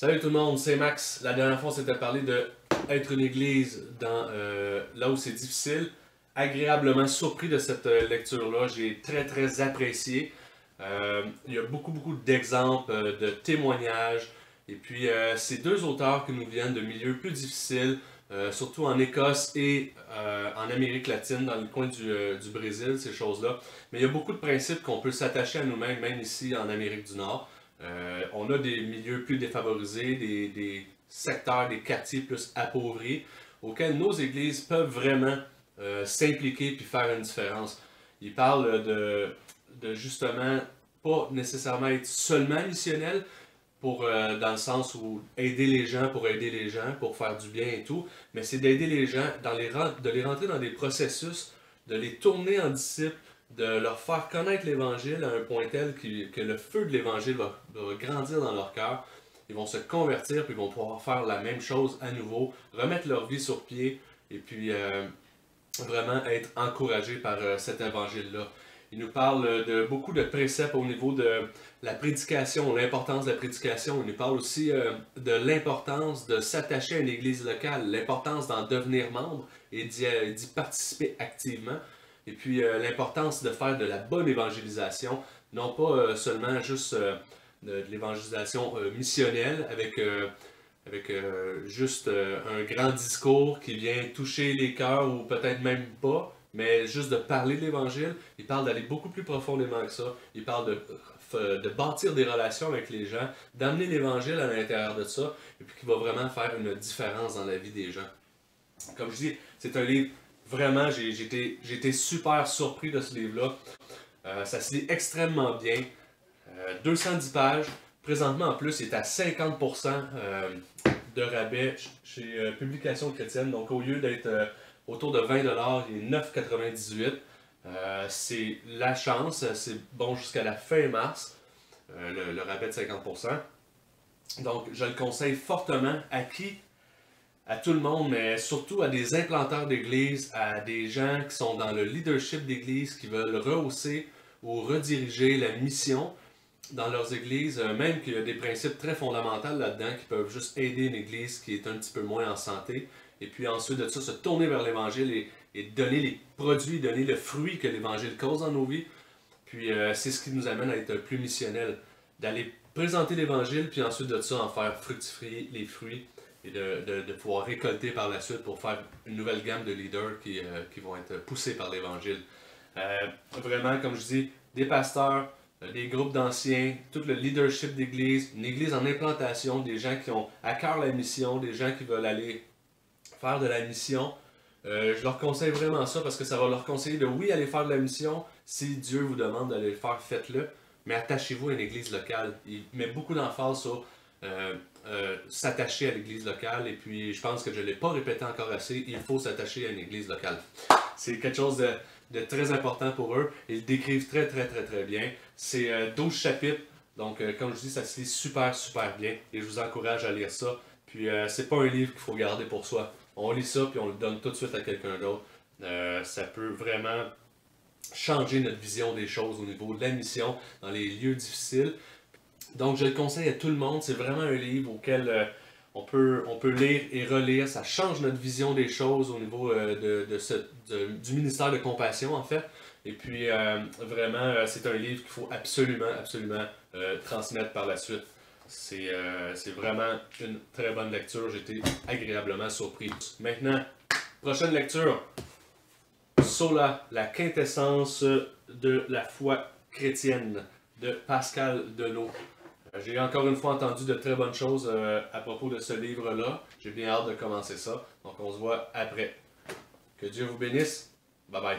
Salut tout le monde, c'est Max. La dernière fois, on s'était parlé de être une église dans là où c'est difficile. Agréablement surpris de cette lecture-là. J'ai très apprécié. Il y a beaucoup d'exemples, de témoignages. Et puis, c'est deux auteurs qui nous viennent de milieux plus difficiles, surtout en Écosse et en Amérique latine, dans le coin du Brésil, ces choses-là. Mais il y a beaucoup de principes qu'on peut s'attacher à nous-mêmes, même ici en Amérique du Nord. On a des milieux plus défavorisés, des secteurs, des quartiers plus appauvris, auxquels nos églises peuvent vraiment s'impliquer puis faire une différence. Ils parlent de justement pas nécessairement être seulement missionnel, dans le sens où aider les gens pour aider les gens, pour faire du bien et tout, mais c'est d'aider les gens, de les rentrer dans des processus, de les tourner en disciples, de leur faire connaître l'Évangile à un point tel que le feu de l'Évangile va grandir dans leur cœur. Ils vont se convertir, puis ils vont pouvoir faire la même chose à nouveau, remettre leur vie sur pied, et puis vraiment être encouragés par cet Évangile-là. Il nous parle de beaucoup de préceptes au niveau de la prédication, l'importance de la prédication. Il nous parle aussi de l'importance de s'attacher à une église locale, l'importance d'en devenir membre et d'y participer activement. Et puis l'importance de faire de la bonne évangélisation, non pas seulement juste de l'évangélisation missionnelle avec juste un grand discours qui vient toucher les cœurs ou peut-être même pas, mais juste de parler de l'Évangile. Il parle d'aller beaucoup plus profondément que ça. Il parle de bâtir des relations avec les gens, d'amener l'Évangile à l'intérieur de ça, et puis qui va vraiment faire une différence dans la vie des gens. Comme je dis, c'est un livre, vraiment, j'ai été super surpris de ce livre-là. Ça se lit extrêmement bien. 210 pages. Présentement, en plus, il est à 50% de rabais chez Publications Chrétiennes. Donc, au lieu d'être autour de 20$, il est 9,98$. C'est la chance. C'est bon jusqu'à la fin mars, le rabais de 50%. Donc, je le conseille fortement à qui? À tout le monde, mais surtout à des implanteurs d'église, à des gens qui sont dans le leadership d'église, qui veulent rehausser ou rediriger la mission dans leurs églises, même qu'il y a des principes très fondamentaux là-dedans qui peuvent juste aider une église qui est un petit peu moins en santé. Et puis ensuite de ça, se tourner vers l'Évangile et donner les produits, donner le fruit que l'Évangile cause dans nos vies. Puis c'est ce qui nous amène à être plus missionnels, d'aller présenter l'Évangile, puis ensuite de ça, en faire fructifier les fruits et de pouvoir récolter par la suite pour faire une nouvelle gamme de leaders qui vont être poussés par l'Évangile. Vraiment, comme je dis, des pasteurs, des groupes d'anciens, tout le leadership d'église, une église en implantation, des gens qui ont à cœur la mission, des gens qui veulent aller faire de la mission. Je leur conseille vraiment ça parce que ça va leur conseiller de oui aller faire de la mission. Si Dieu vous demande d'aller le faire, faites-le. Mais attachez-vous à une église locale. Il met beaucoup d'emphase sur s'attacher à l'église locale. Et puis je pense que je ne l'ai pas répété encore assez, il faut s'attacher à une église locale. C'est quelque chose de très important pour eux. Ils le décrivent très bien. C'est 12 chapitres. Donc, comme je dis, ça se lit super bien. Et je vous encourage à lire ça. Puis, c'est pas un livre qu'il faut garder pour soi. On lit ça, puis on le donne tout de suite à quelqu'un d'autre. Ça peut vraiment changer notre vision des choses au niveau de la mission dans les lieux difficiles. Donc, je le conseille à tout le monde. C'est vraiment un livre auquel on peut lire et relire. Ça change notre vision des choses au niveau du ministère de compassion, en fait. Et puis, vraiment, c'est un livre qu'il faut absolument transmettre par la suite. C'est vraiment une très bonne lecture. J'ai été agréablement surpris. Maintenant, prochaine lecture. Sola, la quintessence de la foi chrétienne, de Pascal Delot. J'ai encore une fois entendu de très bonnes choses à propos de ce livre-là. J'ai bien hâte de commencer ça. Donc on se voit après. Que Dieu vous bénisse. Bye bye.